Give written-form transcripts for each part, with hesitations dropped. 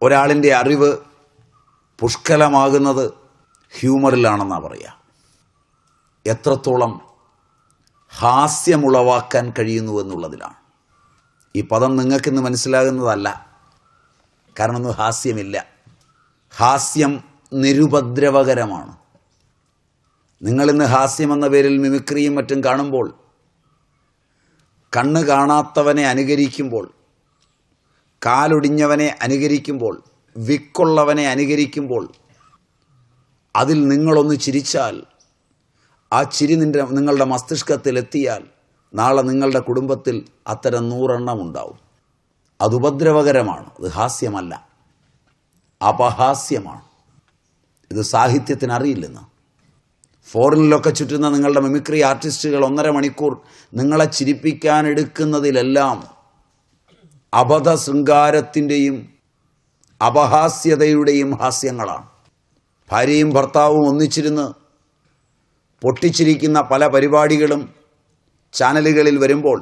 ഒരാളിൻ്റെ അറിവ് പുഷ്കലമാകുന്നത് ഹ്യൂമറിലാണെന്നാണ് പറയുക. എത്രത്തോളം ഹാസ്യമുളവാക്കാൻ കഴിയുന്നുവെന്നുള്ളതിലാണ്. ഈ പദം നിങ്ങൾക്കിന്ന് മനസ്സിലാകുന്നതല്ല, കാരണം ഒന്നും ഹാസ്യമില്ല. ഹാസ്യം നിരുപദ്രവകരമാണ്. നിങ്ങളിന്ന് ഹാസ്യമെന്ന പേരിൽ മിമിക്രിയും മറ്റും കാണുമ്പോൾ, കണ്ണ് കാണാത്തവനെ അനുകരിക്കുമ്പോൾ, കാലൊടിഞ്ഞവനെ അനുകരിക്കുമ്പോൾ, വിക്കുള്ളവനെ അനുകരിക്കുമ്പോൾ, അതിൽ നിങ്ങളൊന്ന് ചിരിച്ചാൽ, ആ ചിരി നിങ്ങളുടെ മസ്തിഷ്കത്തിലെത്തിയാൽ നാളെ നിങ്ങളുടെ കുടുംബത്തിൽ അത്തരം 100 എണ്ണം ഉണ്ടാവും. അത് ഉപദ്രവകരമാണ്, അത് ഹാസ്യമല്ല, അപഹാസ്യമാണ്. ഇത് സാഹിത്യത്തിന് അറിയില്ലെന്ന്. ഫോറിനിലൊക്കെ ചുറ്റുന്ന നിങ്ങളുടെ മിമിക്രി ആർട്ടിസ്റ്റുകൾ 1.5 മണിക്കൂർ നിങ്ങളെ ചിരിപ്പിക്കാൻ എടുക്കുന്നതിലെല്ലാം അബദ്ധ ശൃംഗാരത്തിൻ്റെയും അപഹാസ്യതയുടെയും ഹാസ്യങ്ങളാണ്. ഭാര്യയും ഭർത്താവും ഒന്നിച്ചിരുന്ന് പൊട്ടിച്ചിരിക്കുന്ന പല പരിപാടികളും ചാനലുകളിൽ വരുമ്പോൾ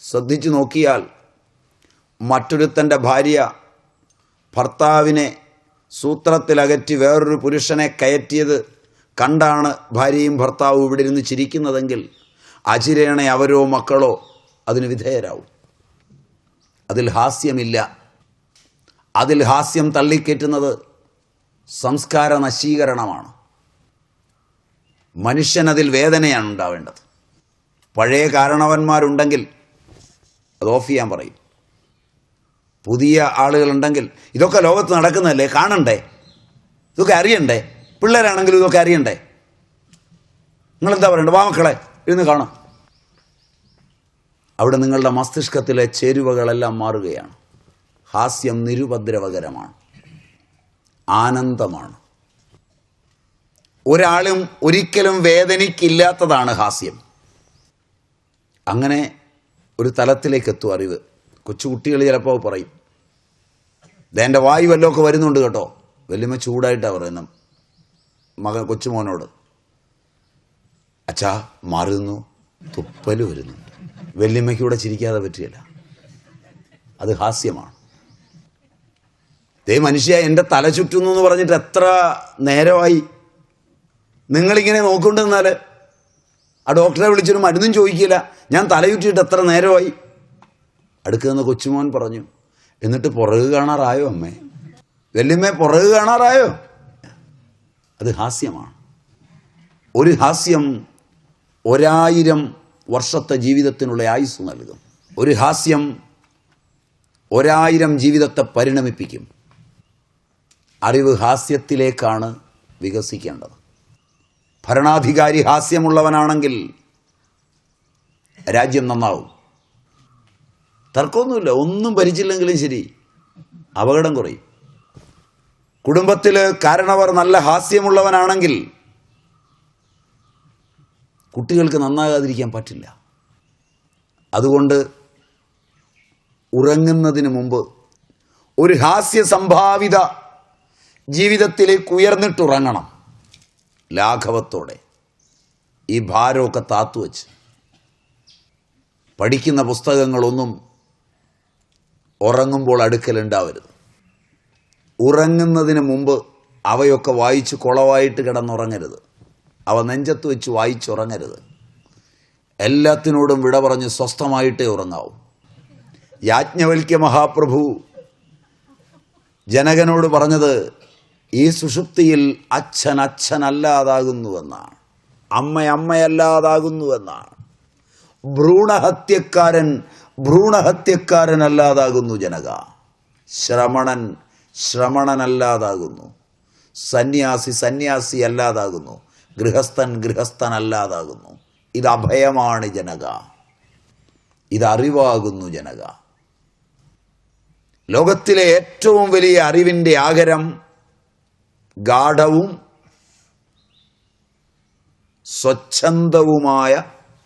ശ്രദ്ധിച്ചു നോക്കിയാൽ മറ്റൊരുത്തൻ്റെ ഭാര്യ ഭർത്താവിനെ സൂത്രത്തിലകറ്റി വേറൊരു പുരുഷനെ കയറ്റിയത് കണ്ടാണ് ഭാര്യയും ഭർത്താവും ഇവിടെ ഇരുന്ന് ചിരിക്കുന്നതെങ്കിൽ അചിരേണ അവരോ മക്കളോ അതിന് വിധേയരാവും. അതിൽ ഹാസ്യമില്ല. അതിൽ ഹാസ്യം തള്ളിക്കയറ്റുന്നത് സംസ്കാര നശീകരണമാണ്. മനുഷ്യനതിൽ വേദനയാണ് ഉണ്ടാവേണ്ടത്. പഴയ കാരണവന്മാരുണ്ടെങ്കിൽ അത് ഓഫ് ചെയ്യാൻ പറയും. പുതിയ ആളുകളുണ്ടെങ്കിൽ ഇതൊക്കെ ലോകത്ത് നടക്കുന്നതല്ലേ, കാണണ്ടേ, ഇതൊക്കെ അറിയണ്ടേ, പിള്ളേരാണെങ്കിലും ഇതൊക്കെ അറിയണ്ടേ, നിങ്ങളെന്താ പറയണ്ടേ, വാ മക്കളെ ഇരുന്ന് കാണാം. അവിടെ നിങ്ങളുടെ മസ്തിഷ്കത്തിലെ ചേരുവകളെല്ലാം മാറുകയാണ്. ഹാസ്യം നിരുപദ്രവകരമാണ്, ആനന്ദമാണ്. ഒരാളും ഒരിക്കലും വേദനിക്കില്ലാത്തതാണ് ഹാസ്യം. അങ്ങനെ ഒരു തലത്തിലേക്ക് എത്തും അറിവ്. കൊച്ചുകുട്ടികൾ ചിലപ്പോൾ പറയും, എൻ്റെ വായു വല്ലതൊക്കെ വരുന്നുണ്ട് കേട്ടോ. വല്യമ്മ ചൂടായിട്ടാണ് പറയുന്നത് കൊച്ചുമോനോട്, അച്ഛാ മാറുന്നു, തുപ്പൽ വരുന്നുണ്ട്. വല്യമ്മയ്ക്ക് കൂടെ ചിരിക്കാതെ പറ്റില്ല, അത് ഹാസ്യമാണ്. ദേ മനുഷ്യ, എൻ്റെ തല ചുറ്റുന്നു എന്ന് പറഞ്ഞിട്ട് എത്ര നേരമായി നിങ്ങളിങ്ങനെ നോക്കൊണ്ടിരുന്നാൽ ആ ഡോക്ടറെ വിളിച്ചൊരു മരുന്നും ചോദിക്കില്ല. ഞാൻ തല ചുറ്റിയിട്ട് എത്ര നേരമായി. അടുക്കുന്ന കൊച്ചുമോൻ പറഞ്ഞു, എന്നിട്ട് പുറകു കാണാറായോ അമ്മേ? വല്യമ്മേ പുറകു കാണാറായോ? അത് ഹാസ്യമാണ്. ഒരു ഹാസ്യം 1000 വർഷത്തെ ജീവിതത്തിനുള്ള ആയുസ് നൽകും. ഒരു ഹാസ്യം 1000 ജീവിതത്തെ പരിണമിപ്പിക്കും. അറിവ് ഹാസ്യത്തിലേക്കാണ് വികസിക്കേണ്ടത്. ഭരണാധികാരി ഹാസ്യമുള്ളവനാണെങ്കിൽ രാജ്യം നന്നാവും. തർക്കമൊന്നുമില്ല, ഒന്നും ഭരിച്ചില്ലെങ്കിലും ശരി, അപകടം കുറയും. കുടുംബത്തിൽ കാരണവർ നല്ല ഹാസ്യമുള്ളവനാണെങ്കിൽ കുട്ടികൾക്ക് നന്നാകാതിരിക്കാൻ പറ്റില്ല. അതുകൊണ്ട് ഉറങ്ങുന്നതിന് മുമ്പ് ഒരു ഹാസ്യ സംഭാവിത ജീവിതത്തിലേക്ക് ഉയർന്നിട്ടുറങ്ങണം, ലാഘവത്തോടെ. ഈ ഭാരമൊക്കെ താത്തുവച്ച് പഠിക്കുന്ന പുസ്തകങ്ങളൊന്നും ഉറങ്ങുമ്പോൾ അടുക്കലുണ്ടാവരുത്. ഉറങ്ങുന്നതിന് മുമ്പ് അവയൊക്കെ വായിച്ച് കുളവായിട്ട് കിടന്നുറങ്ങരുത്. അവ നെഞ്ചത്ത് വെച്ച് വായിച്ചുറങ്ങരുത്. എല്ലാത്തിനോടും വിട പറഞ്ഞ് സ്വസ്ഥമായിട്ടേ ഉറങ്ങാവൂ. യാജ്ഞവൽക്യ മഹാപ്രഭു ജനകനോട് പറഞ്ഞത് ഈ സുഷുപ്തിയിൽ അച്ഛൻ അച്ഛനല്ലാതാകുന്നുവെന്നാണ്, അമ്മ അമ്മയല്ലാതാകുന്നുവെന്നാണ്, ഭ്രൂണഹത്യക്കാരൻ ഭ്രൂണഹത്യക്കാരനല്ലാതാകുന്നു ജനക, ശ്രമണൻ ശ്രമണനല്ലാതാകുന്നു, സന്യാസി സന്യാസി അല്ലാതാകുന്നു, ഗൃഹസ്ഥൻ ഗൃഹസ്ഥനല്ലാതാകുന്നു. ഇത് അഭയമാണ് ജനക, ഇതറിവാകുന്നു ജനക. ലോകത്തിലെ ഏറ്റവും വലിയ അറിവിൻ്റെ ആകരം ഗാഢവും സ്വച്ഛന്തവുമായ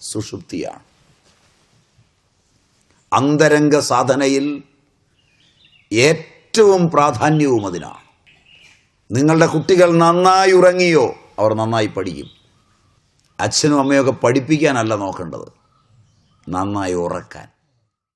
സുഷുപ്തിയാണ്. അന്തരംഗ സാധനയിൽ ഏറ്റവും പ്രാധാന്യവും അതിനാണ്. നിങ്ങളുടെ കുട്ടികൾ നന്നായി ഉറങ്ങിയോ അവർ നന്നായി പഠിക്കും. അച്ഛനും അമ്മയൊക്കെ പഠിപ്പിക്കാനല്ല നോക്കേണ്ടത്, നന്നായി ഉറക്കാൻ.